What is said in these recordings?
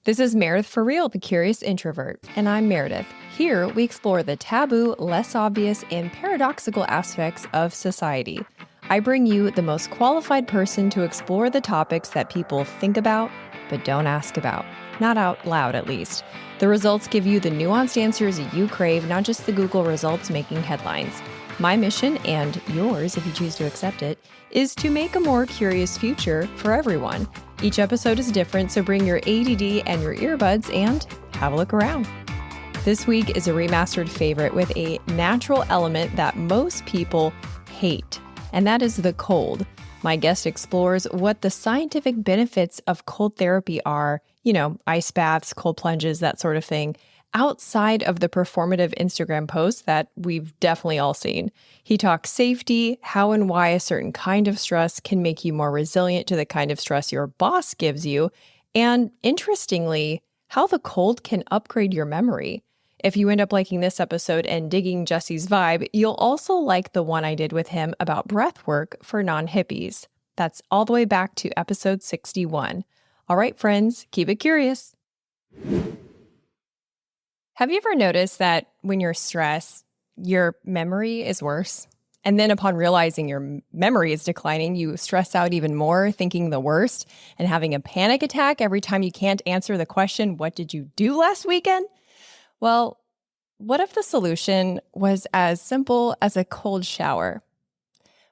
This is Meredith for Real, the Curious Introvert, and I'm Meredith. Here, we explore the taboo, less obvious, and paradoxical aspects of society. I bring you the most qualified person to explore the topics that people think about, but don't ask about. Not out loud, at least. The results give you the nuanced answers you crave, not just the Google results making headlines. My mission, and yours if you choose to accept it, is to make a more curious future for everyone. Each episode is different, so bring your ADD and your earbuds and have a look around. This week is a remastered favorite with a natural element that most people hate, and that is the cold. My guest explores what the scientific benefits of cold therapy are, ice baths, cold plunges, that sort of thing, outside of the performative Instagram posts that we've definitely all seen. He talks safety, how and why a certain kind of stress can make you more resilient to the kind of stress your boss gives you, and interestingly, how the cold can upgrade your memory. If you end up liking this episode and digging Jesse's vibe, you'll also like the one I did with him about breathwork for non-hippies. That's all the way back to episode 61. All right, friends, keep it curious. Have you ever noticed that when you're stressed, your memory is worse? And then upon realizing your memory is declining, you stress out even more, thinking the worst and having a panic attack every time you can't answer the question, "What did you do last weekend?" Well, what if the solution was as simple as a cold shower?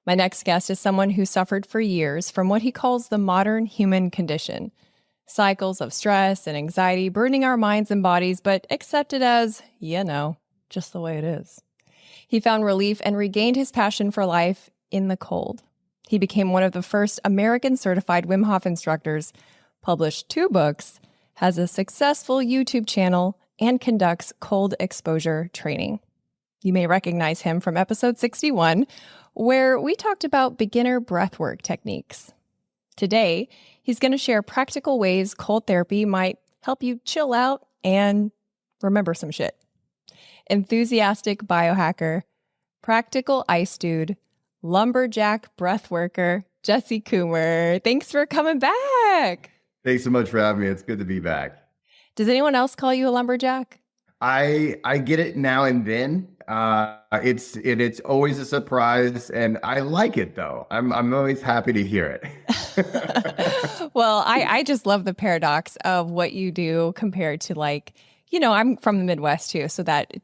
My next guest is someone who suffered for years from what he calls the modern human condition. Cycles of stress and anxiety burdening our minds and bodies, but accepted as, just the way it is. He found relief and regained his passion for life in the cold. He became one of the first American certified Wim Hof instructors, published 2 books, has a successful YouTube channel, and conducts cold exposure training. You may recognize him from episode 61, where we talked about beginner breathwork techniques. Today, he's going to share practical ways cold therapy might help you chill out and remember some shit. Enthusiastic biohacker, practical ice dude, lumberjack breathworker, Jesse Coomer. Thanks for coming back. Thanks so much for having me. It's good to be back. Does anyone else call you a lumberjack? I get it now and then. It's always a surprise, and I like it though. I'm always happy to hear it. Well, I just love the paradox of what you do compared to I'm from the Midwest too, so that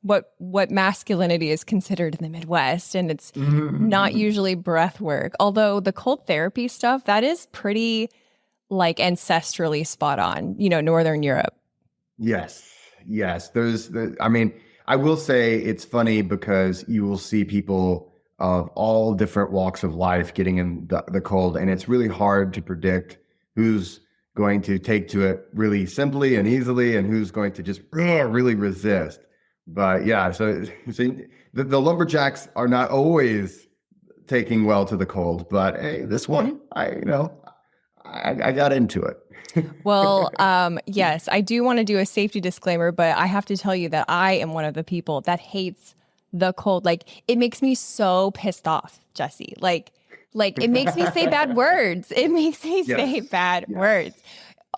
what masculinity is considered in the Midwest, and it's not usually breath work. Although the cold therapy stuff, that is pretty ancestrally spot on, Northern Europe. Yes. I will say it's funny because you will see people of all different walks of life getting in the cold, and it's really hard to predict who's going to take to it really simply and easily and who's going to just really resist. But yeah, so the lumberjacks are not always taking well to the cold, but hey, this one, I got into it. Well, yes, I do want to do a safety disclaimer, but I have to tell you that I am one of the people that hates the cold. It makes me so pissed off, Jesse. It makes me say bad words. It makes me say bad words.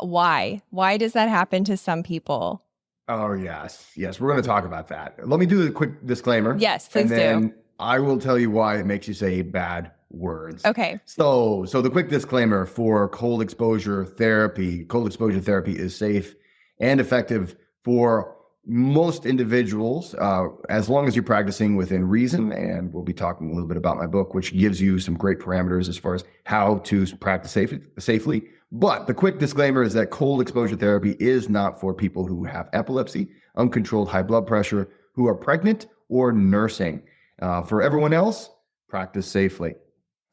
Why? Why does that happen to some people? Oh, yes. We're going to talk about that. Let me do a quick disclaimer. Yes, please do. And then I will tell you why it makes you say bad words. Okay. So the quick disclaimer for cold exposure therapy. Cold exposure therapy is safe and effective for most individuals, as long as you're practicing within reason. And we'll be talking a little bit about my book, which gives you some great parameters as far as how to practice safely. But the quick disclaimer is that cold exposure therapy is not for people who have epilepsy, uncontrolled high blood pressure, who are pregnant, or nursing. For everyone else, practice safely.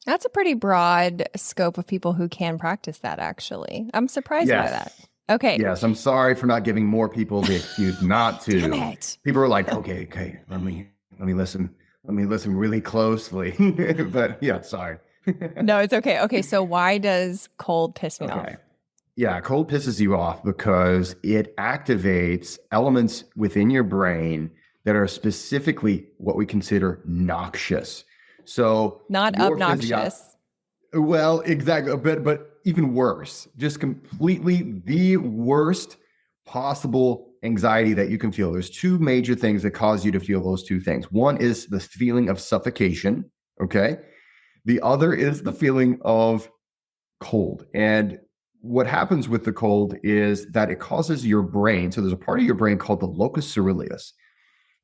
That's a pretty broad scope of people who can practice that, actually. I'm surprised by that. Okay. Yes, I'm sorry for not giving more people the excuse not to. Damn it. People are like, okay, let me listen. Let me listen really closely. But yeah, sorry. No, it's okay. Okay, so why does cold piss me off? Yeah, cold pisses you off because it activates elements within your brain that are specifically what we consider noxious. So not obnoxious. Well, exactly. But even worse, just completely the worst possible anxiety that you can feel. There's two major things that cause you to feel those two things. One is the feeling of suffocation, okay? The other is the feeling of cold. And what happens with the cold is that it causes your brain, so there's a part of your brain called the locus coeruleus.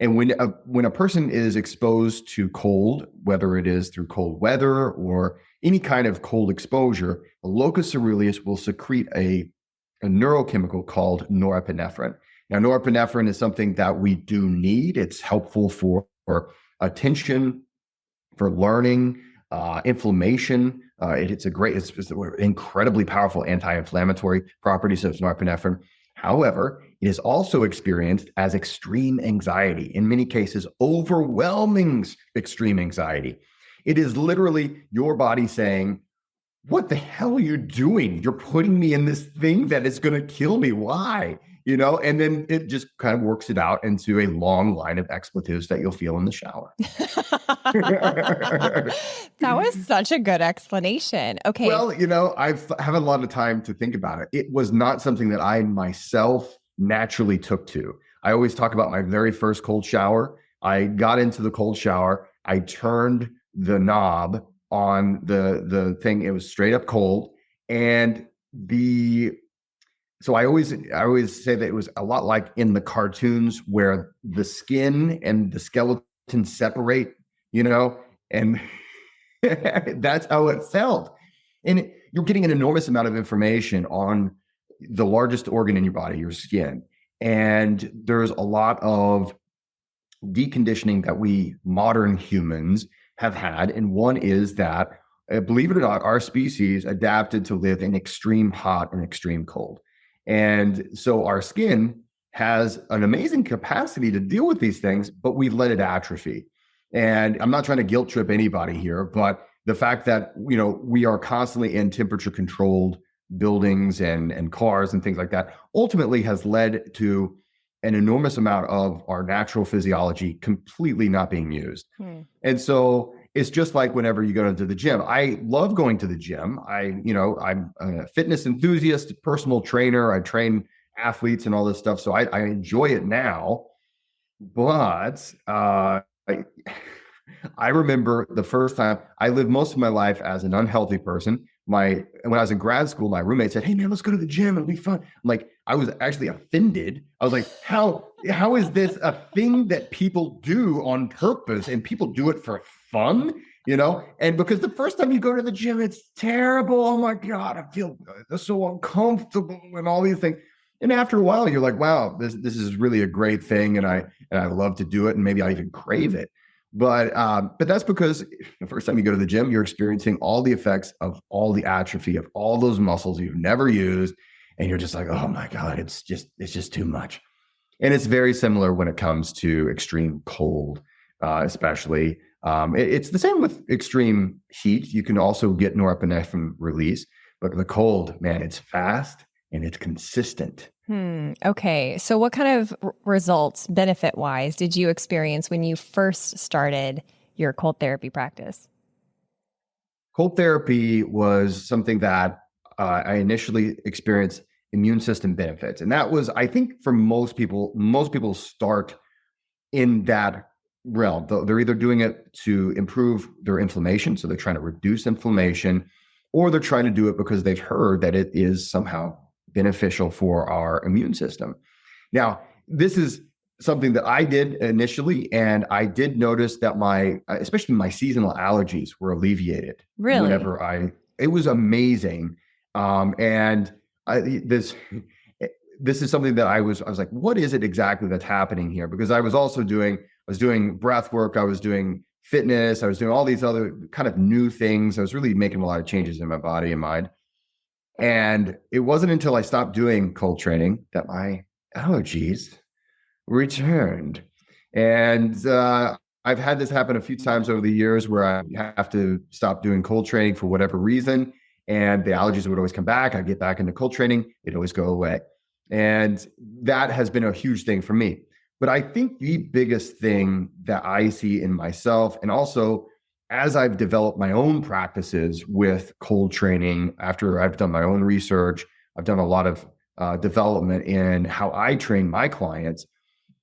And when a person is exposed to cold, whether it is through cold weather or any kind of cold exposure, the locus coeruleus will secrete a neurochemical called norepinephrine. Now, norepinephrine is something that we do need. It's helpful for attention, for learning, inflammation. It's incredibly powerful anti-inflammatory properties of norepinephrine. However, it is also experienced as extreme anxiety, in many cases, overwhelming extreme anxiety. It is literally your body saying, what the hell are you doing? You're putting me in this thing that is going to kill me. Why? And then it just kind of works it out into a long line of expletives that you'll feel in the shower. That was such a good explanation. Okay. Well, I've had a lot of time to think about it. It was not something that I myself naturally took to. I always talk about my very first cold shower. I got into the cold shower. I turned the knob on the thing. It was straight up cold. And so I always say that it was a lot like in the cartoons where the skin and the skeleton separate, and that's how it felt. And you're getting an enormous amount of information on the largest organ in your body, your skin. And there's a lot of deconditioning that we modern humans have had. And one is that, believe it or not, our species adapted to live in extreme hot and extreme cold. And so our skin has an amazing capacity to deal with these things, but we let it atrophy. And I'm not trying to guilt trip anybody here, but the fact that, we are constantly in temperature controlled buildings and cars and things like that ultimately has led to an enormous amount of our natural physiology completely not being used. And so it's just like whenever you go into the gym. I love going to the gym. I'm a fitness enthusiast, personal trainer. I train athletes and all this stuff. So I enjoy it now. But I remember the first time. I lived most of my life as an unhealthy person. When I was in grad school, my roommate said, "Hey man, let's go to the gym. It'll be fun." I'm like, I was actually offended. I was like, how is this a thing that people do on purpose and people do it for fun? And because the first time you go to the gym, it's terrible. Oh my God, I feel so uncomfortable and all these things. And after a while, you're like, wow, this is really a great thing. And I love to do it. And maybe I even crave it. But that's because the first time you go to the gym, you're experiencing all the effects of all the atrophy of all those muscles you've never used. And you're just like, oh my God, it's just too much. And it's very similar when it comes to extreme cold, especially. It's the same with extreme heat. You can also get norepinephrine release, but the cold, man, it's fast and it's consistent. Okay. So what kind of results, benefit-wise, did you experience when you first started your cold therapy practice? Cold therapy was something that I initially experienced immune system benefits. And that was, I think for most people start in that realm. They're either doing it to improve their inflammation, so they're trying to reduce inflammation, or they're trying to do it because they've heard that it is somehow beneficial for our immune system. Now, this is something that I did initially, and I did notice that especially my seasonal allergies were alleviated. Really? It was amazing. This is something that I was like, what is it exactly that's happening here? Because I was doing breath work, I was doing fitness, I was doing all these other kind of new things. I was really making a lot of changes in my body and mind. And it wasn't until I stopped doing cold training that my allergies returned. And I've had this happen a few times over the years where I have to stop doing cold training for whatever reason. And the allergies would always come back. I'd get back into cold training. It'd always go away. And that has been a huge thing for me. But I think the biggest thing that I see in myself, and also as I've developed my own practices with cold training, after I've done my own research, I've done a lot of development in how I train my clients,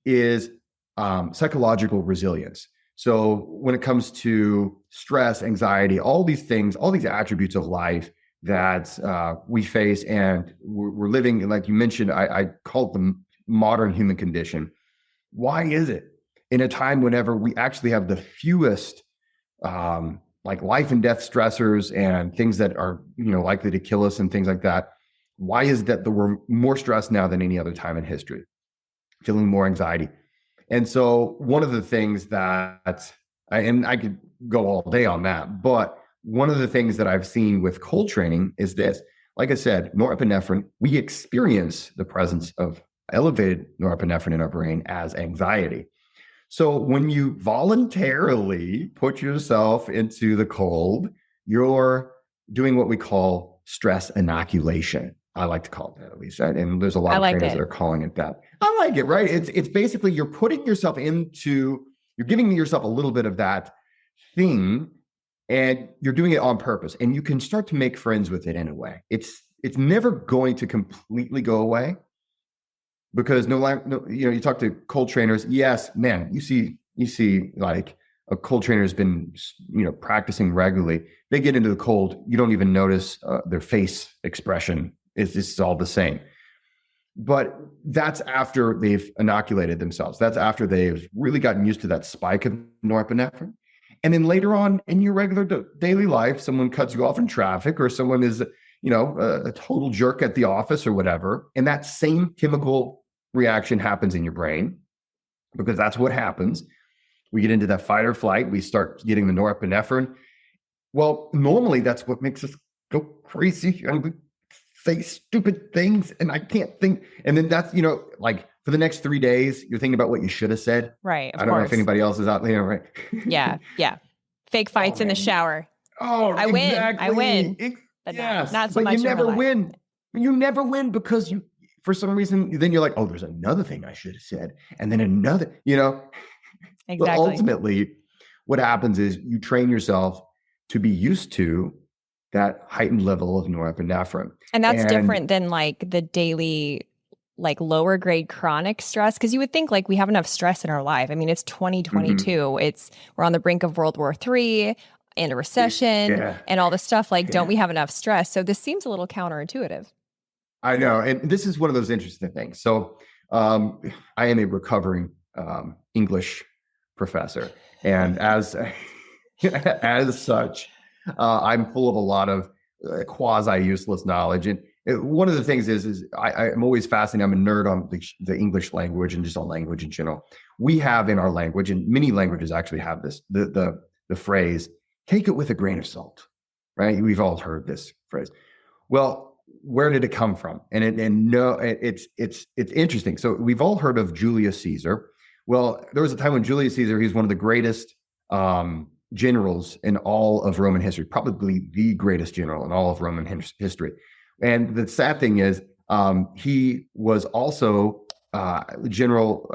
is psychological resilience. So when it comes to stress, anxiety, all these things, all these attributes of life that we face, and we're living, like you mentioned, I call it the modern human condition. Why is it in a time whenever we actually have the fewest like life and death stressors and things that are, likely to kill us and things like that? Why is that we're more stressed now than any other time in history, feeling more anxiety? And so one of the things that, and I could go all day on that, but one of the things that I've seen with cold training is this. Like I said, norepinephrine, we experience the presence of elevated norepinephrine in our brain as anxiety. So when you voluntarily put yourself into the cold, you're doing what we call stress inoculation. I like to call it that, at least. Right? And there's a lot of trainers that are calling it that. I like it, right? It's basically you're putting yourself you're giving yourself a little bit of that thing, and you're doing it on purpose. And you can start to make friends with it in a way. It's never going to completely go away, because you talk to cold trainers. Yes, man, you see like a cold trainer has been, practicing regularly. They get into the cold, you don't even notice their face expression. It's all the same. But that's after they've inoculated themselves. That's after they've really gotten used to that spike of norepinephrine. And then later on in your regular daily life, someone cuts you off in traffic, or someone is, a total jerk at the office or whatever. And that same chemical reaction happens in your brain, because that's what happens. We get into that fight or flight. We start getting the norepinephrine. Well, normally that's what makes us go crazy, and we say stupid things, and I can't think. And then that's, like for the next 3 days, you're thinking about what you should have said. Right. I don't know if anybody else is out there, right? Yeah. Fake fights in the shower. Oh, I win. But yes, not so but much. You never win. You never win because for some reason, then you're like, oh, there's another thing I should have said. And then another, Exactly. But ultimately, what happens is you train yourself to be used to that heightened level of norepinephrine. And that's different than like the daily, like lower grade chronic stress. Cause you would think like we have enough stress in our life. I mean, it's 2022. We're on the brink of World War III and a recession and all this stuff. Like, don't we have enough stress? So this seems a little counterintuitive. I know. And this is one of those interesting things. So I am a recovering English professor. And as such, I'm full of a lot of quasi-useless knowledge. And one of the things is I'm always fascinated. I'm a nerd on the English language and just on language in general. We have in our language, and many languages actually have this, the phrase, take it with a grain of salt, right? We've all heard this phrase. Well, where did it come from? It's interesting. So we've all heard of Julius Caesar. Well, there was a time when Julius Caesar, he's one of the greatest generals in all of Roman history, probably the greatest general in all of Roman history. And the sad thing is, he was also general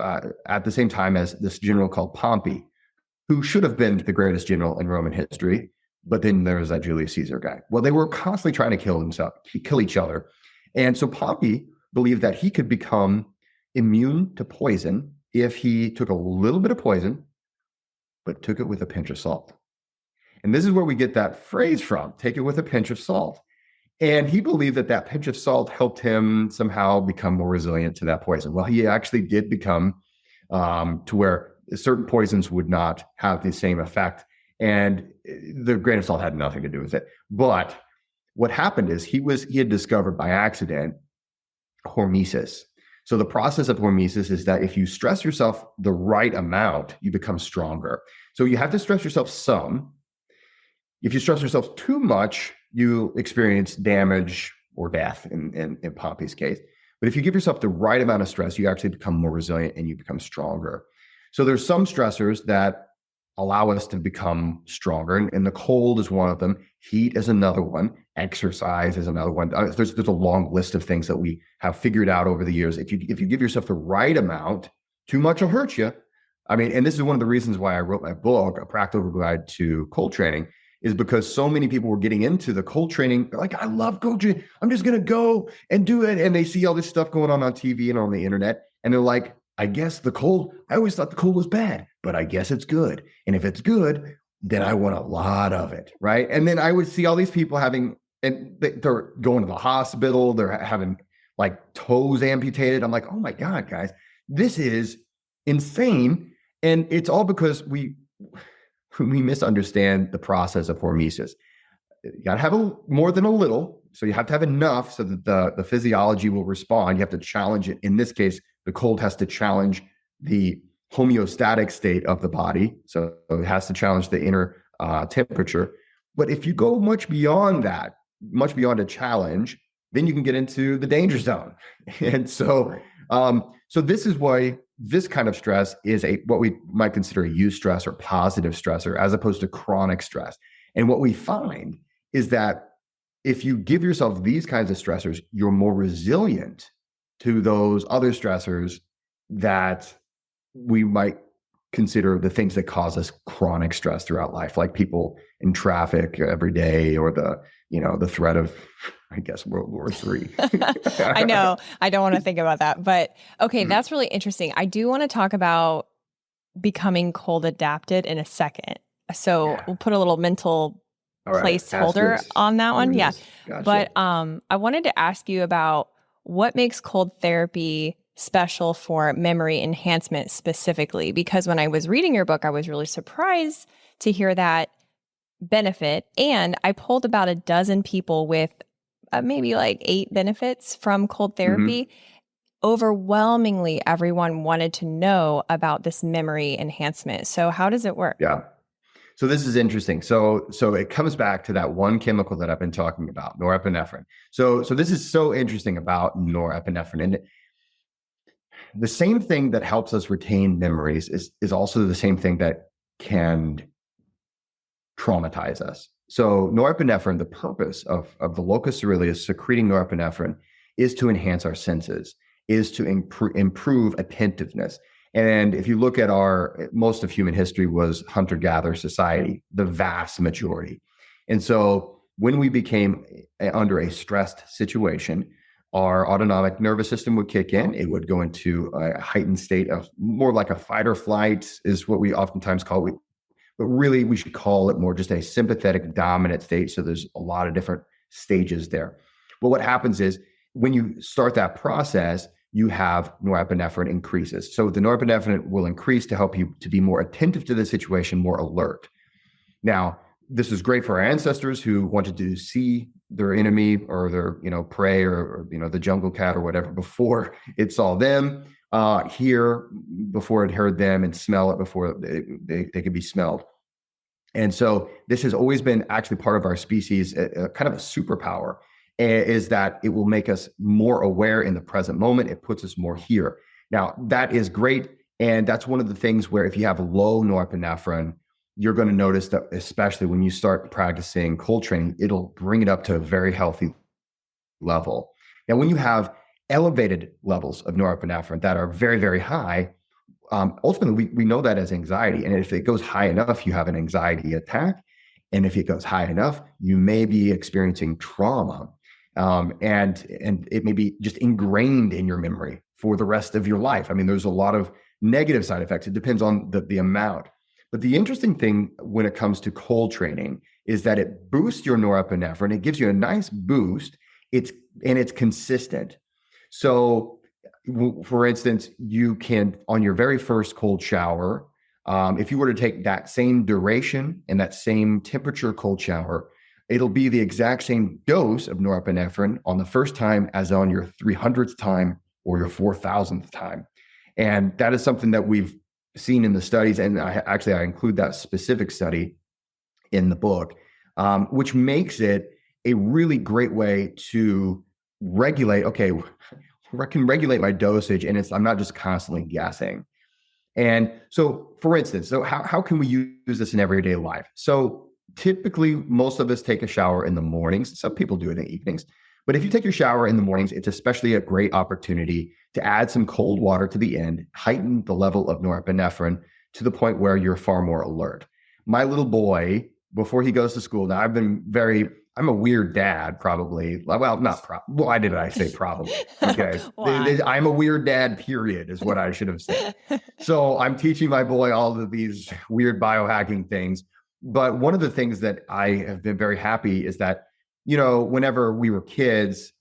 at the same time as this general called Pompey, who should have been the greatest general in Roman history. But then there was that Julius Caesar guy. Well, they were constantly trying to kill each other. And so Pompey believed that he could become immune to poison if he took a little bit of poison, but took it with a pinch of salt. And this is where we get that phrase from, take it with a pinch of salt. And he believed that pinch of salt helped him somehow become more resilient to that poison. Well, he actually did become to where certain poisons would not have the same effect. And the grain of salt had nothing to do with it. But what happened is he had discovered by accident hormesis. So the process of hormesis is that if you stress yourself the right amount, you become stronger. So you have to stress yourself some. If you stress yourself too much, you experience damage or death in Pompey's case. But if you give yourself the right amount of stress, you actually become more resilient and you become stronger. So there's some stressors that allow us to become stronger. And the cold is one of them. Heat is another one. Exercise is another one. There's a long list of things that we have figured out over the years. If you give yourself the right amount, too much will hurt you, I mean, and this is one of the reasons why I wrote my book, A Practical Guide to Cold Training, is because so many people were getting into the cold training. They're like, I love cold training. I'm just going to go and do it. And they see all this stuff going on TV and on the internet. And they're like, I guess the cold, I always thought the cold was bad, but I guess it's good. And if it's good, then I want a lot of it, right? And then I would see all these people having, and they're going to the hospital, they're having like toes amputated. I'm like, oh my God, guys, this is insane. And it's all because we misunderstand the process of hormesis. You got to have more than a little. So you have to have enough so that the physiology will respond. You have to challenge it. In this case, the cold has to challenge the homeostatic state of the body. So it has to challenge the inner temperature. But if you go much beyond that, much beyond a challenge, then you can get into the danger zone. And so, so this is why this kind of stress is what we might consider a eustress or positive stressor, as opposed to chronic stress. And what we find is that if you give yourself these kinds of stressors, you're more resilient to those other stressors that we might consider the things that cause us chronic stress throughout life, like people in traffic every day, or the threat of, I guess, World War III. I know. I don't want to think about that. But okay, that's really interesting. I do want to talk about becoming cold adapted in a second. So we'll put a little mental placeholder on that one. Yeah. Gotcha. But I wanted to ask you about what makes cold therapy special for memory enhancement specifically, because when I was reading your book, I was really surprised to hear that benefit. And I polled about a dozen people with maybe like 8 benefits from cold therapy. Mm-hmm. Overwhelmingly, everyone wanted to know about this memory enhancement. So how does it work? Yeah. So this is interesting. So it comes back to that one chemical that I've been talking about, norepinephrine. So this is so interesting about norepinephrine. And the same thing that helps us retain memories is also the same thing that can traumatize us. So norepinephrine, the purpose of the locus coeruleus secreting norepinephrine is to enhance our senses, is to improve attentiveness. And if you look at most of human history was hunter-gatherer society, the vast majority. And so when we became under a stressed situation, our autonomic nervous system would kick in. It would go into a heightened state of more like a fight or flight is what we oftentimes call it. But really, we should call it more just a sympathetic dominant state. So there's a lot of different stages there. But what happens is when you start that process, you have norepinephrine increases. So the norepinephrine will increase to help you to be more attentive to the situation, more alert. Now, this is great for our ancestors who wanted to see their enemy or their prey or the jungle cat or whatever before it saw them, hear before it heard them, and smell it before they could be smelled. And so this has always been actually part of our species, kind of a superpower, is that it will make us more aware in the present moment. It puts us more here. Now, that is great. And that's one of the things where if you have low norepinephrine, you're going to notice that, especially when you start practicing cold training, it'll bring it up to a very healthy level. Now, when you have elevated levels of norepinephrine that are very, very high, ultimately, we know that as anxiety. And if it goes high enough, you have an anxiety attack. And if it goes high enough, you may be experiencing trauma. And it may be just ingrained in your memory for the rest of your life. I mean, there's a lot of negative side effects. It depends on the amount. But the interesting thing when it comes to cold training is that it boosts your norepinephrine. It gives you a nice boost. It's consistent. So, for instance, you can, on your very first cold shower, if you were to take that same duration and that same temperature cold shower, it'll be the exact same dose of norepinephrine on the first time as on your 300th time or your 4,000th time. And that is something that we've seen in the studies. And I include that specific study in the book, which makes it a really great way to regulate. Okay, I can regulate my dosage, and I'm not just constantly guessing. And so, for instance, how can we use this in everyday life? So typically, most of us take a shower in the mornings. Some people do it in the evenings. But if you take your shower in the mornings, it's especially a great opportunity to add some cold water to the end, heighten the level of norepinephrine to the point where you're far more alert. My little boy, before he goes to school, now I'm a weird dad, probably. Well, why did I say probably? Okay. I'm a weird dad, period, is what I should have said. So I'm teaching my boy all of these weird biohacking things. But one of the things that I have been very happy is that, whenever we were kids,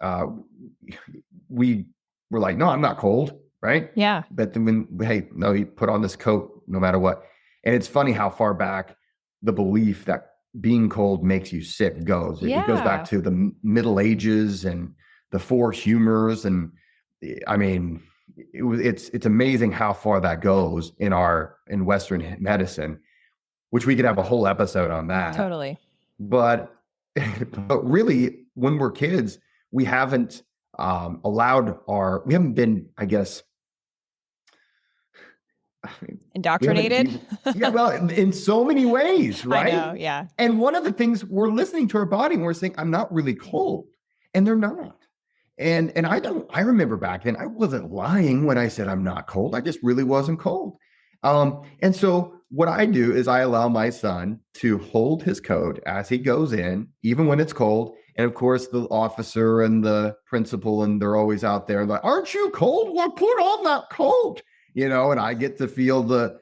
we were like, no, I'm not cold, right? Yeah. But then you put on this coat no matter what. And it's funny how far back the belief that being cold makes you sick goes. It goes back to the Middle Ages and the four humors. And I mean, it's amazing how far that goes in Western medicine, which we could have a whole episode on that. Totally. But really, when we're kids, we haven't we haven't been, I guess, indoctrinated. Well, in so many ways, right? I know, yeah. And one of the things, we're listening to our body and we're saying, I'm not really cold. And they're not. And I remember back then, I wasn't lying when I said I'm not cold. I just really wasn't cold. And so what I do is I allow my son to hold his coat as he goes in, even when it's cold. And of course, the officer and the principal, and they're always out there like, aren't you cold? Well, put on that coat. And I get to feel the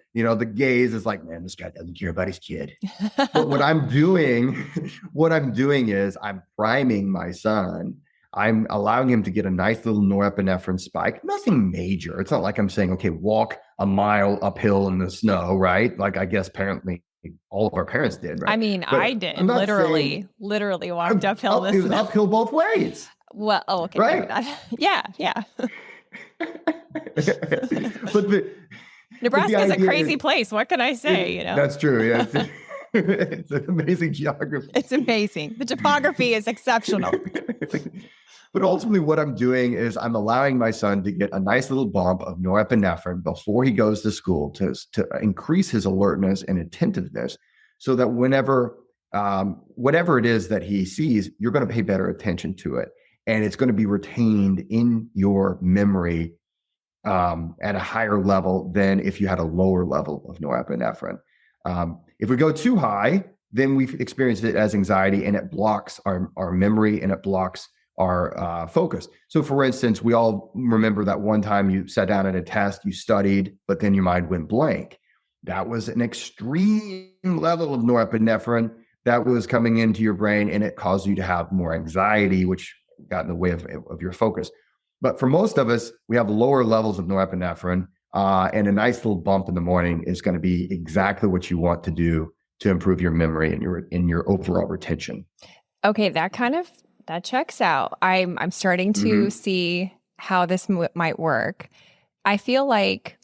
gaze is like, man, this guy doesn't care about his kid. But what I'm doing is I'm priming my son. I'm allowing him to get a nice little norepinephrine spike. Nothing major. It's not like I'm saying, okay, walk a mile uphill in the snow, right? Like I guess apparently all of our parents did, right? I mean, but I did literally walked uphill. It was uphill both ways. Well, okay. Right. Yeah. But Nebraska is a crazy place. What can I say? That's true. Yeah, it's an amazing geography. It's amazing. The topography is exceptional. But ultimately, what I'm doing is I'm allowing my son to get a nice little bump of norepinephrine before he goes to school to increase his alertness and attentiveness, so that whatever it is that he sees, you're going to pay better attention to it. And it's going to be retained in your memory at a higher level than if you had a lower level of norepinephrine. If we go too high, then we've experienced it as anxiety, and it blocks our memory and it blocks our focus. So for instance, we all remember that one time you sat down at a test, you studied, but then your mind went blank. That was an extreme level of norepinephrine that was coming into your brain, and it caused you to have more anxiety, which got in the way of your focus. But for most of us, we have lower levels of norepinephrine, and a nice little bump in the morning is going to be exactly what you want to do to improve your memory and your overall retention. Okay, that checks out. I'm starting to see how this might work. I feel like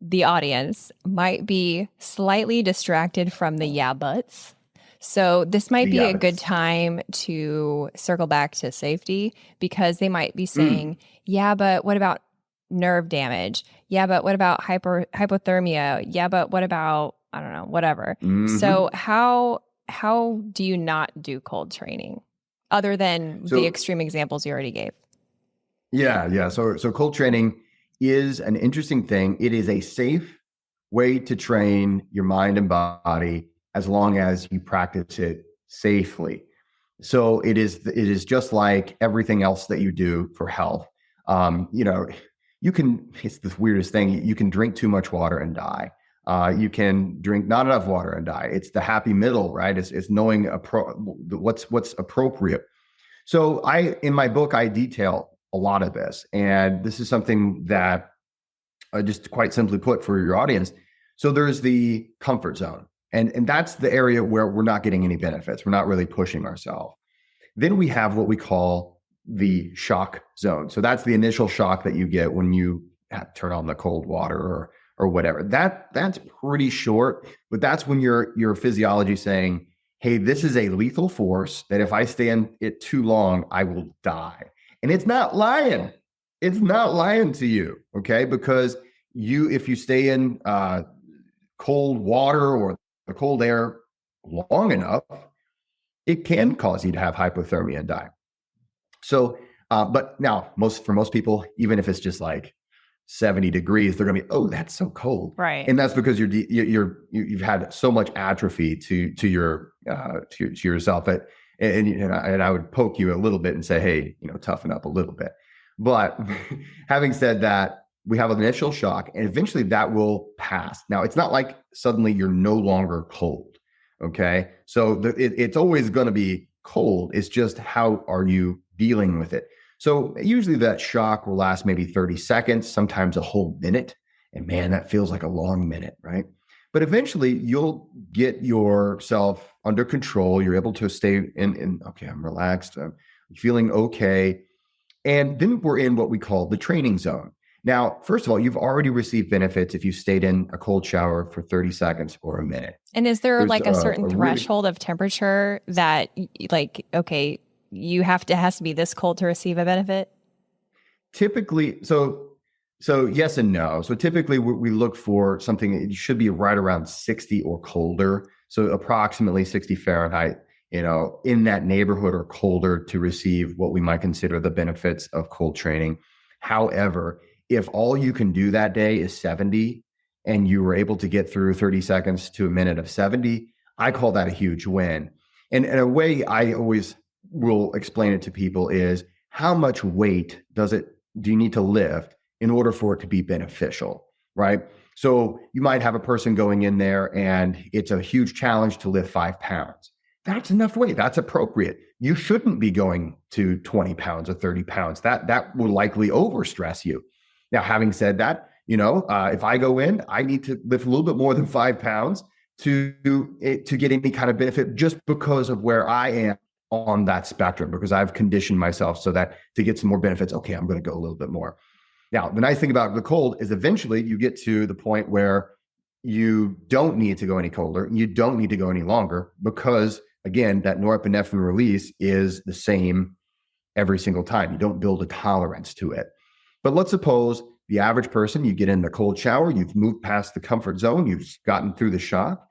the audience might be slightly distracted from the yeah buts. So this might be a good time to circle back to safety, because they might be saying, yeah, but what about nerve damage? Yeah, but what about hypothermia? Yeah, but what about, I don't know, whatever. So how do you not do cold training other than the extreme examples you already gave? Yeah. So cold training is an interesting thing. It is a safe way to train your mind and body, as long as you practice it safely. So it is just like everything else that you do for health. It's the weirdest thing. You can drink too much water and die. You can drink not enough water and die. It's the happy middle, right? It's knowing what's appropriate. So in my book, I detail a lot of this, and this is something that just quite simply put for your audience. So there's the comfort zone. And that's the area where we're not getting any benefits. We're not really pushing ourselves. Then we have what we call the shock zone. So that's the initial shock that you get when you turn on the cold water or whatever. That's pretty short, but that's when your physiology saying, hey, this is a lethal force that if I stay in it too long, I will die. And it's not lying. It's not lying to you, okay? Because if you stay in cold water or the cold air long enough, it can cause you to have hypothermia and die. So, but now for most people, even if it's just like 70 degrees, they're going to be, oh, that's so cold. Right. And that's because you've had so much atrophy to yourself that, and I would poke you a little bit and say, hey, toughen up a little bit. But having said that, we have an initial shock and eventually that will pass. Now, it's not like suddenly you're no longer cold. Okay. So it's always going to be cold. It's just how are you dealing with it? So usually that shock will last maybe 30 seconds, sometimes a whole minute. And man, that feels like a long minute, right? But eventually you'll get yourself under control. You're able to stay in okay, I'm relaxed. I'm feeling okay. And then we're in what we call the training zone. Now, first of all, you've already received benefits if you stayed in a cold shower for 30 seconds or a minute. And is there like a certain threshold of temperature that like, okay, it has to be this cold to receive a benefit? Typically, so yes and no. So typically we look for something, it should be right around 60 or colder. So approximately 60 Fahrenheit, in that neighborhood or colder to receive what we might consider the benefits of cold training. However, if all you can do that day is 70 and you were able to get through 30 seconds to a minute of 70, I call that a huge win. And in a way I always will explain it to people is how much weight do you need to lift in order for it to be beneficial, right? So you might have a person going in there and it's a huge challenge to lift 5 pounds. That's enough weight. That's appropriate. You shouldn't be going to 20 pounds or 30 pounds. That will likely overstress you. Now, having said that, if I go in, I need to lift a little bit more than 5 pounds to get any kind of benefit just because of where I am on that spectrum, because I've conditioned myself so that to get some more benefits, okay, I'm going to go a little bit more. Now, the nice thing about the cold is eventually you get to the point where you don't need to go any colder. You don't need to go any longer because, again, that norepinephrine release is the same every single time. You don't build a tolerance to it. But let's suppose the average person, you get in the cold shower, you've moved past the comfort zone, you've gotten through the shock.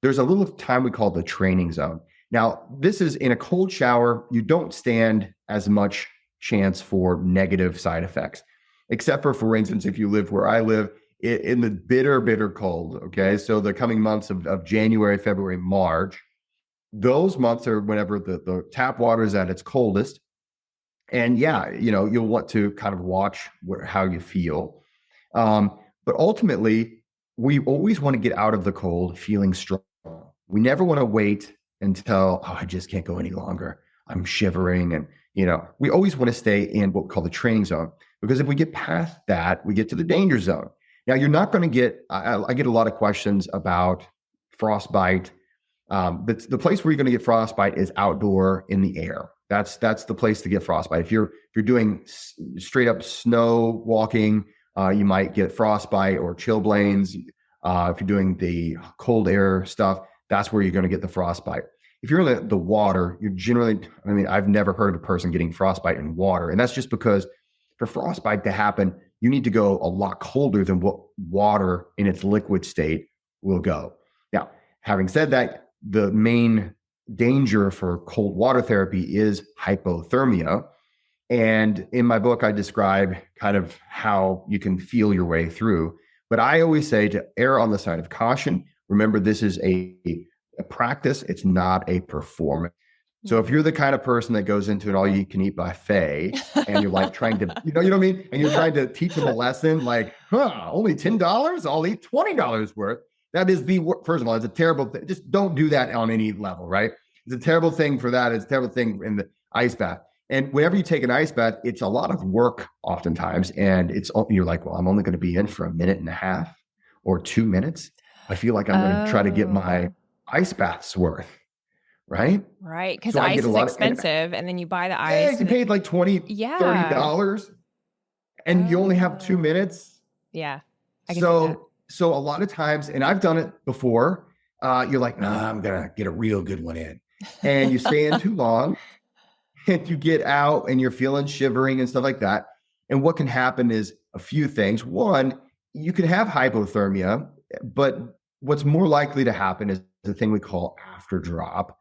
There's a little time we call the training zone. Now, this is in a cold shower, you don't stand as much chance for negative side effects, except for instance, if you live where I live, in the bitter cold, okay? So the coming months of January, February, March, those months are whenever the tap water is at its coldest. And yeah, you'll want to kind of watch how you feel. But ultimately, we always want to get out of the cold feeling strong. We never want to wait until, I just can't go any longer. I'm shivering. And, we always want to stay in what we call the training zone, because if we get past that, we get to the danger zone. Now, you're not going to get, I get a lot of questions about frostbite. But the place where you're going to get frostbite is outdoor in the air. That's the place to get frostbite. If you're doing straight up snow walking, you might get frostbite or chilblains. If you're doing the cold air stuff, that's where you're going to get the frostbite. If you're in the water, you're generally, I've never heard of a person getting frostbite in water. And that's just because for frostbite to happen, you need to go a lot colder than what water in its liquid state will go. Now, having said that, the main danger for cold water therapy is hypothermia. And in my book, I describe kind of how you can feel your way through. But I always say to err on the side of caution. Remember, this is a practice. It's not a performance. So if you're the kind of person that goes into an all-you-can-eat buffet and you're like trying to, you know what I mean? And you're trying to teach them a lesson like, only $10? I'll eat $20 worth. That is first of all, it's a terrible thing. Just don't do that on any level, right? It's a terrible thing for that. It's a terrible thing in the ice bath. And whenever you take an ice bath, it's a lot of work oftentimes. And you're like, well, I'm only going to be in for a minute and a half or 2 minutes. I feel like I'm going to try to get my ice bath's worth, right? Right, because ice is expensive, and then you buy the ice. Yeah, you paid like $20, $30, and you only have 2 minutes. Yeah, I can see that. So a lot of times, and I've done it before, you're like, nah, I'm going to get a real good one in. And you stay in too long, and you get out, and you're feeling shivering and stuff like that. And what can happen is a few things. One, you can have hypothermia, but what's more likely to happen is the thing we call afterdrop.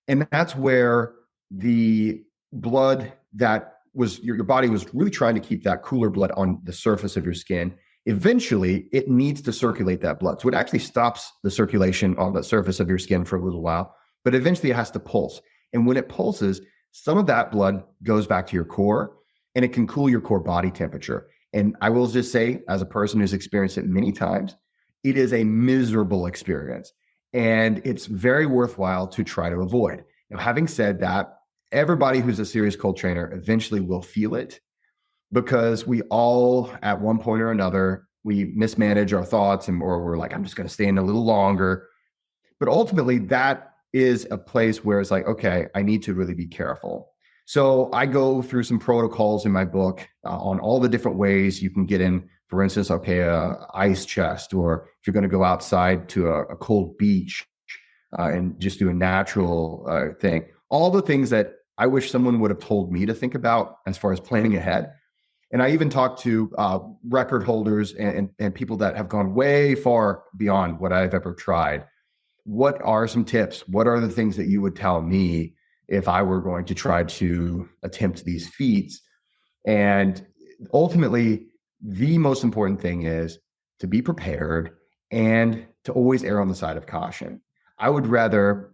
And that's where the blood that your body was really trying to keep that cooler blood on the surface of your skin. Eventually, it needs to circulate that blood. So it actually stops the circulation on the surface of your skin for a little while, but eventually it has to pulse. And when it pulses, some of that blood goes back to your core and it can cool your core body temperature. And I will just say, as a person who's experienced it many times, it is a miserable experience. And it's very worthwhile to try to avoid. Now, having said that, everybody who's a serious cold trainer eventually will feel it, because we all, at one point or another, we mismanage our thoughts or we're like, I'm just going to stay in a little longer. But ultimately, that is a place where it's like, okay, I need to really be careful. So I go through some protocols in my book on all the different ways you can get in. For instance, okay, a ice chest, or if you're going to go outside to a cold beach and just do a natural thing. All the things that I wish someone would have told me to think about as far as planning ahead. And I even talked to record holders and people that have gone way far beyond what I've ever tried. What are some tips? What are the things that you would tell me if I were going to try to attempt these feats? And ultimately, the most important thing is to be prepared and to always err on the side of caution. I'd rather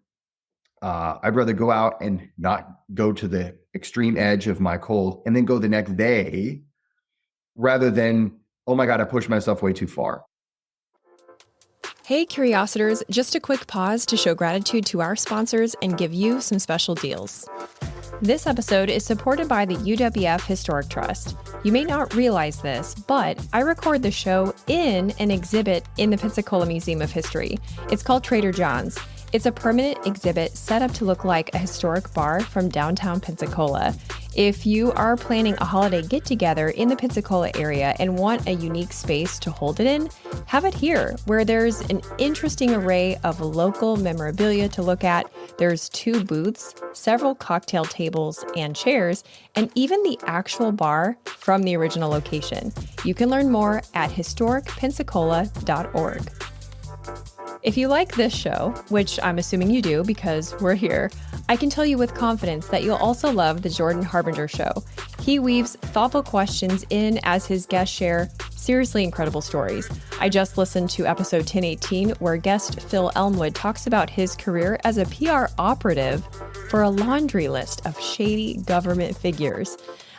go out and not go to the extreme edge of my cold and then go the next day, rather than, oh my God, I pushed myself way too far. Hey, Curiositors, just a quick pause to show gratitude to our sponsors and give you some special deals. This episode is supported by the UWF Historic Trust. You may not realize this, but I record the show in an exhibit in the Pensacola Museum of History. It's called Trader John's. It's a permanent exhibit set up to look like a historic bar from downtown Pensacola. If you are planning a holiday get-together in the Pensacola area and want a unique space to hold it in, have it here, where there's an interesting array of local memorabilia to look at. There's 2 booths, several cocktail tables and chairs, and even the actual bar from the original location. You can learn more at historicpensacola.org. If you like this show, which I'm assuming you do because we're here, I can tell you with confidence that you'll also love The Jordan Harbinger Show. He weaves thoughtful questions in as his guests share seriously incredible stories. I just listened to episode 1018, where guest Phil Elmwood talks about his career as a PR operative for a laundry list of shady government figures.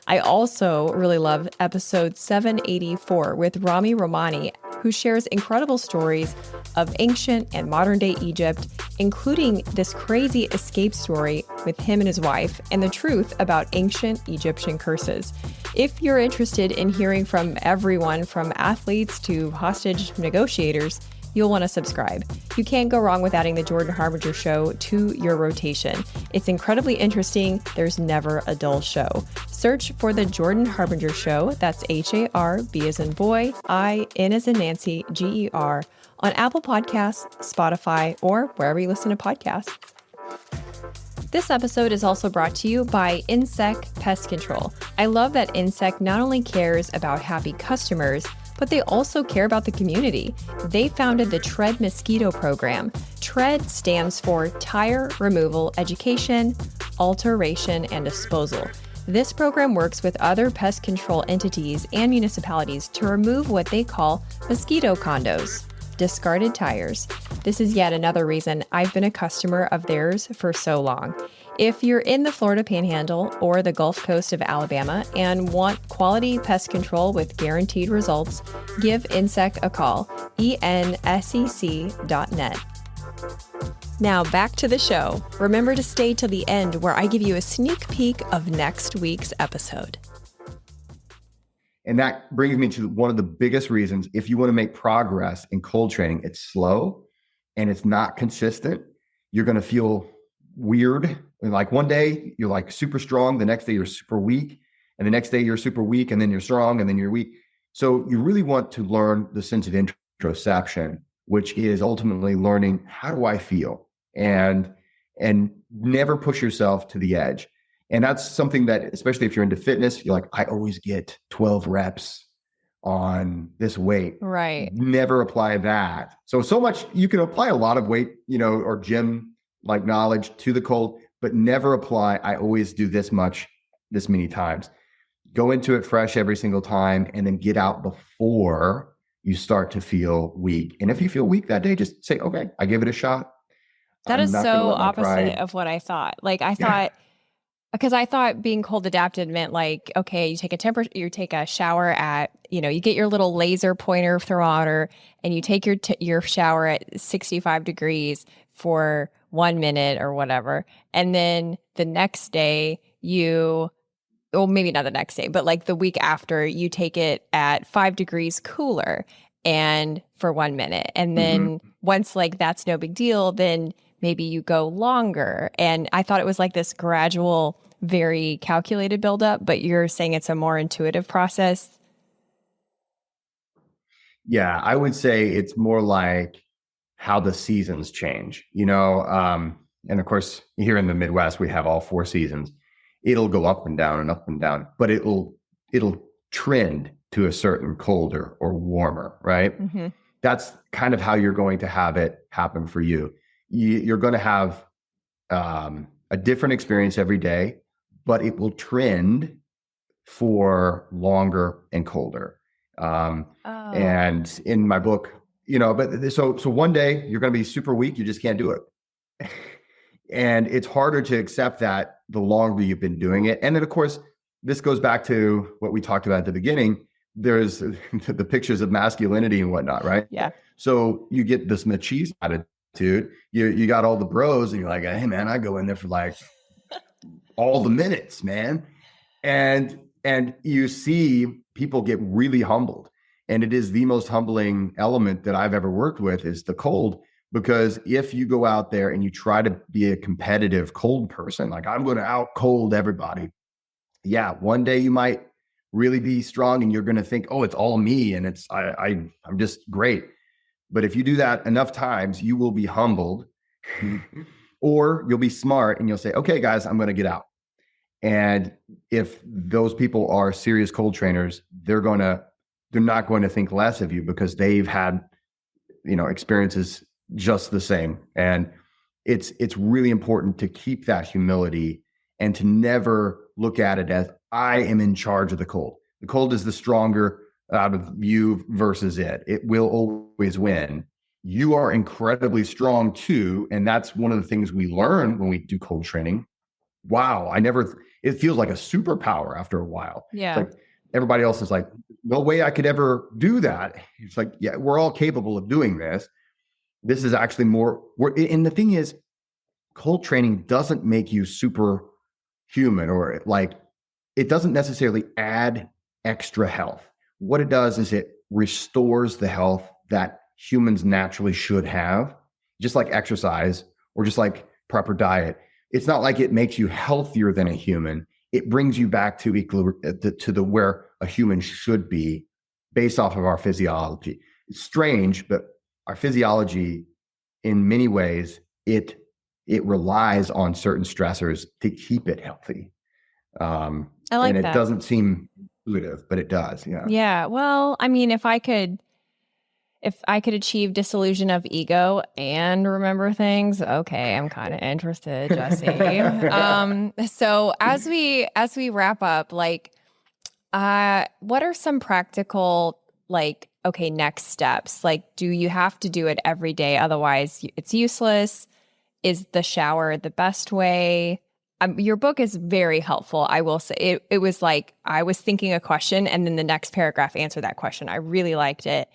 I also really love episode 784 with Rami Romani, who shares incredible stories of ancient and modern day Egypt, including this crazy escape story with him and his wife and the truth about ancient Egyptian curses. If you're interested in hearing from everyone from athletes to hostage negotiators, you'll want to subscribe. You can't go wrong with adding the Jordan Harbinger Show to your rotation. It's incredibly interesting. There's never a dull show. Search for the Jordan Harbinger Show, that's HARB as in boy, IN as in Nancy, GER, on Apple Podcasts, Spotify, or wherever you listen to podcasts. This episode is also brought to you by Insect Pest Control. I love that Insect not only cares about happy customers, but they also care about the community. They founded the TREAD Mosquito Program. TREAD stands for Tire Removal Education, Alteration, and Disposal. This program works with other pest control entities and municipalities to remove what they call mosquito condos, discarded tires. This is yet another reason I've been a customer of theirs for so long. If you're in the Florida Panhandle or the Gulf Coast of Alabama and want quality pest control with guaranteed results, give Insect a call, ensec.net. Now back to the show. Remember to stay till the end where I give you a sneak peek of next week's episode. And that brings me to one of the biggest reasons. If you want to make progress in cold training, it's slow and it's not consistent. You're going to feel weird. Like one day you're like super strong, the next day you're super weak, and the next day you're super weak, and then you're strong, and then you're weak. So you really want to learn the sense of interoception, which is ultimately learning, how do I feel? And never push yourself to the edge. And that's something that, especially if you're into fitness, you're like, I always get 12 reps on this weight. Right. Never apply that. So much, you can apply a lot of weight, or gym like knowledge to the cold, but never apply, I always do this much, this many times. go into it fresh every single time, and then get out before you start to feel weak. And if you feel weak that day, just say, okay, I give it a shot. That I'm is not going to so let my opposite pride. of what I thought. Like I Yeah. thought, because I thought being cold adapted meant like, okay, you take a you take a shower at, you get your little laser pointer thermometer and you take your shower at 65 degrees for 1 minute or whatever. And then the next day well, maybe not the next day, but like the week after, you take it at 5 degrees cooler and for 1 minute. And Mhm. then once like that's no big deal, then maybe you go longer. And I thought it was like this gradual, very calculated buildup, but you're saying it's a more intuitive process. Yeah, I would say it's more like how the seasons change, and of course, here in the Midwest, we have all four seasons. It'll go up and down, but it'll trend to a certain colder or warmer, right? Mm-hmm. That's kind of how you're going to have it happen for you. You're going to have a different experience every day, but it will trend for longer and colder. Um, Oh, and in my book, but so one day you're going to be super weak, you just can't do it. And it's harder to accept that the longer you've been doing it. And then, of course, this goes back to what we talked about at the beginning. There's the pictures of masculinity and whatnot, right? yeah. So you get this machismo attitude. You got all the bros, and you're like, hey man, I go in there for like all the minutes, man. And you see people get really humbled. And it is the most humbling element that I've ever worked with is the cold. Because if you go out there and you try to be a competitive cold person, like I'm going to out cold everybody. Yeah, one day you might really be strong and you're going to think, oh, it's all me and I'm just great. But if you do that enough times, you will be humbled or you'll be smart and you'll say, okay, guys, I'm going to get out. And if those people are serious cold trainers, they're not going to think less of you because they've had, experiences just the same. And it's really important to keep that humility and to never look at it as I am in charge of the cold. The cold is the stronger out of you versus it. It will always win. You are incredibly strong too. And that's one of the things we learn when we do cold training. Wow, it feels like a superpower after a while. It's Yeah. like everybody else is like, no way I could ever do that. It's like, yeah, we're all capable of doing this. This is actually and the thing is, cold training doesn't make you superhuman or like, it doesn't necessarily add extra health. What it does is it restores the health that humans naturally should have, just like exercise or just like proper diet. It's not like it makes you healthier than a human. It brings you back to the where a human should be based off of our physiology. It's strange, but our physiology, in many ways, it relies on certain stressors to keep it healthy. I And like it that. doesn't seem intuitive, but it does. Yeah. Yeah. Well, I mean, if I could achieve dissolution of ego and remember things, okay, I'm kind of interested, Jesse. So as we wrap up, like, what are some practical, like, okay, next steps? Like, do you have to do it every day? Otherwise, it's useless. Is the shower the best way? Your book is very helpful. I will say it was like I was thinking a question and then the next paragraph answered that question. I really liked it.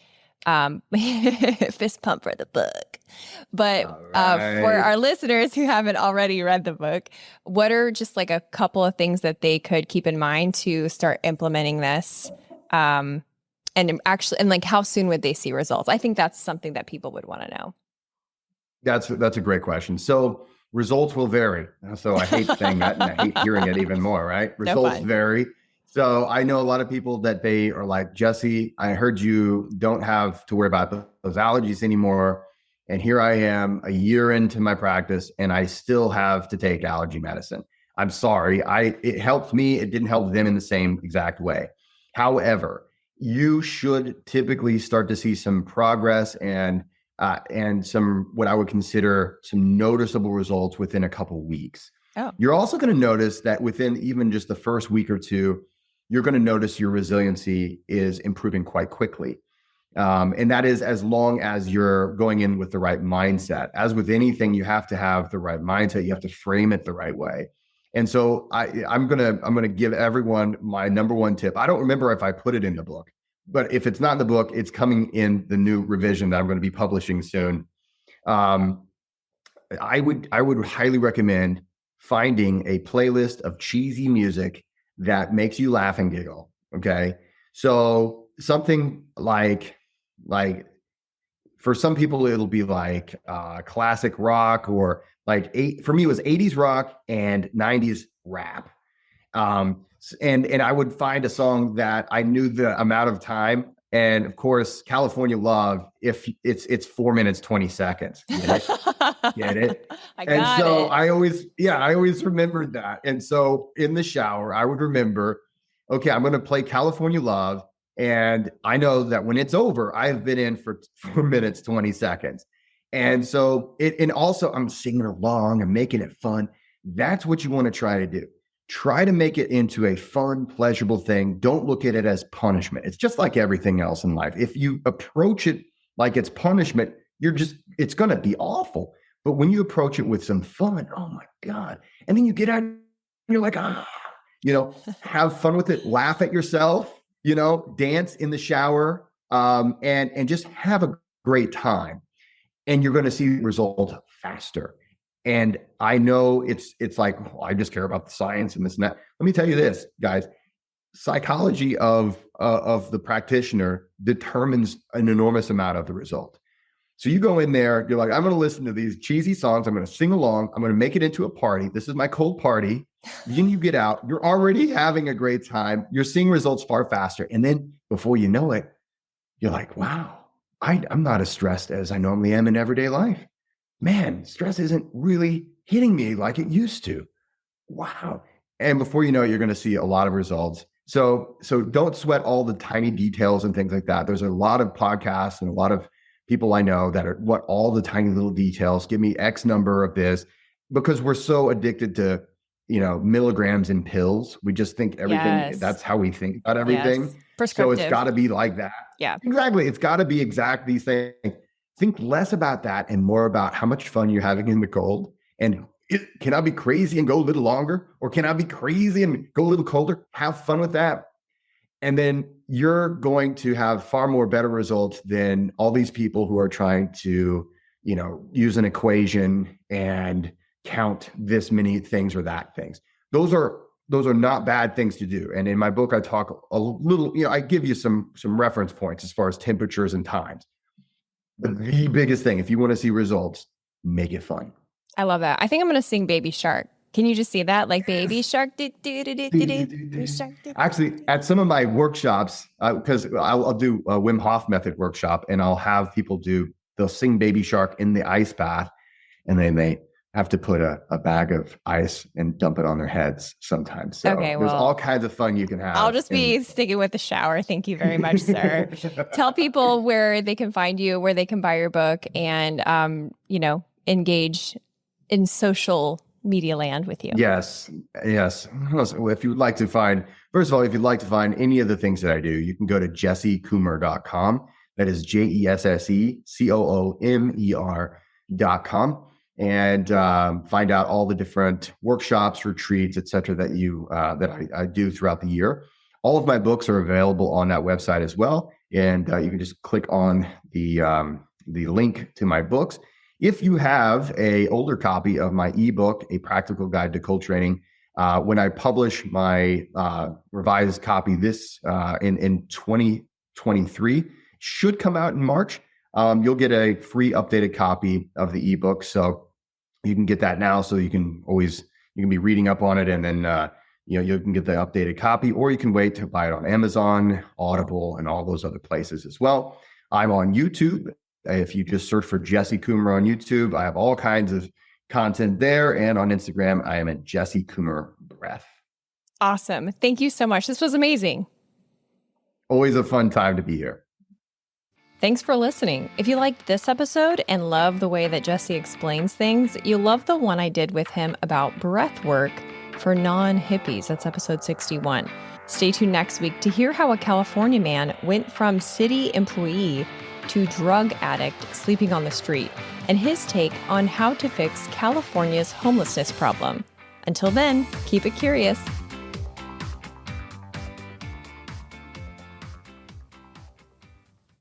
Fist pump for the book. But All for right. our listeners who haven't already read the book, what are just like a couple of things that they could keep in mind to start implementing this? And like how soon would they see results? I think that's something that people would want to know. That's a great question. So results will vary. So I hate saying that and I hate hearing it even more, right? No Results fun. vary. So I know a lot of people that they are like, Jesse, I heard you don't have to worry about those allergies anymore. And here I am a year into my practice and I still have to take allergy medicine. I'm sorry. It helped me. It didn't help them in the same exact way. However, you should typically start to see some progress and some what I would consider some noticeable results within a couple weeks. Oh, You're also going to notice that within even just the first week or two, you're going to notice your resiliency is improving quite quickly. And that is as long as you're going in with the right mindset. As with anything, you have to have the right mindset. You have to frame it the right way. And so I'm gonna give everyone my number one tip. I don't remember if I put it in the book, but if it's not in the book, it's coming in the new revision that I'm going to be publishing soon. I would highly recommend finding a playlist of cheesy music that makes you laugh and giggle. Okay, so something like for some people it'll be like classic rock, or like for me it was 80s rock and 90s rap. And I would find a song that I knew the amount of time, and of course California Love, if it's 4 minutes 20 seconds. Get it? I got it. I always remembered that. And so in the shower I would remember, okay, I'm going to play California Love. And I know that when it's over, I've been in for 4 minutes, 20 seconds. And so and also I'm singing along and making it fun. That's what you want to try to do. Try to make it into a fun, pleasurable thing. Don't look at it as punishment. It's just like everything else in life. If you approach it like it's punishment, it's going to be awful. But when you approach it with some fun, oh my God. And then you get out and you're like, have fun with it, laugh at yourself, dance in the shower, and just have a great time. And you're going to see the result faster. And I know it's like, well, I just care about the science and this and that. Let me tell you this, guys. Psychology of the practitioner determines an enormous amount of the result. So you go in there, you're like, I'm going to listen to these cheesy songs. I'm going to sing along. I'm going to make it into a party. This is my cold party. Then you get out, you're already having a great time. You're seeing results far faster. And then before you know it, you're like, wow, I'm not as stressed as I normally am in everyday life. Man, stress isn't really hitting me like it used to. Wow. And before you know it, you're going to see a lot of results. So don't sweat all the tiny details and things like that. There's a lot of podcasts and a lot of people I know that are all the tiny little details. Give me X number of this, because we're so addicted to, milligrams and pills. We just think everything, Yes. That's how we think about everything. Yes. Prescriptive. So it's got to be like that. Yeah. Exactly. It's got to be exact these things. Think less about that and more about how much fun you're having in the cold. And can I be crazy and go a little longer? Or can I be crazy and go a little colder? Have fun with that. And then you're going to have far more better results than all these people who are trying to, use an equation and count this many things or that things. Those are not bad things to do. And in my book, I talk a little, I give you some reference points as far as temperatures and times. But the biggest thing, if you want to see results, make it fun. I love that. I think I'm going to sing Baby Shark. Can you just see that? Like Baby Shark. Actually, at some of my workshops, because I'll do a Wim Hof method workshop, and I'll have people they'll sing Baby Shark in the ice bath, and then they have to put a bag of ice and dump it on their heads sometimes. So there's all kinds of fun you can have. I'll just be sticking with the shower. Thank you very much, sir. Tell people where they can find you, where they can buy your book, and engage in social media land with you. Yes. If you would like to find, first of all, if you'd like to find any of the things that I do, you can go to jessecoomer.com. That is JESSECOOMER.com. And find out all the different workshops, retreats, et cetera, that I do throughout the year. All of my books are available on that website as well. And you can just click on the link to my books. If you have an older copy of my ebook, A Practical Guide to Cold Training, when I publish my revised copy in 2023, should come out in March, you'll get a free updated copy of the ebook. So you can get that now. So you can be reading up on it, and then you can get the updated copy, or you can wait to buy it on Amazon, Audible, and all those other places as well. I'm on YouTube. If you just search for Jesse Coomer on YouTube, I have all kinds of content there. And on Instagram, I am at Jesse Coomer Breath. Awesome. Thank you so much. This was amazing. Always a fun time to be here. Thanks for listening. If you liked this episode and love the way that Jesse explains things, you'll love the one I did with him about breath work for non-hippies. That's episode 61. Stay tuned next week to hear how a California man went from city employee to drug addict sleeping on the street, and his take on how to fix California's homelessness problem. Until then, keep it curious.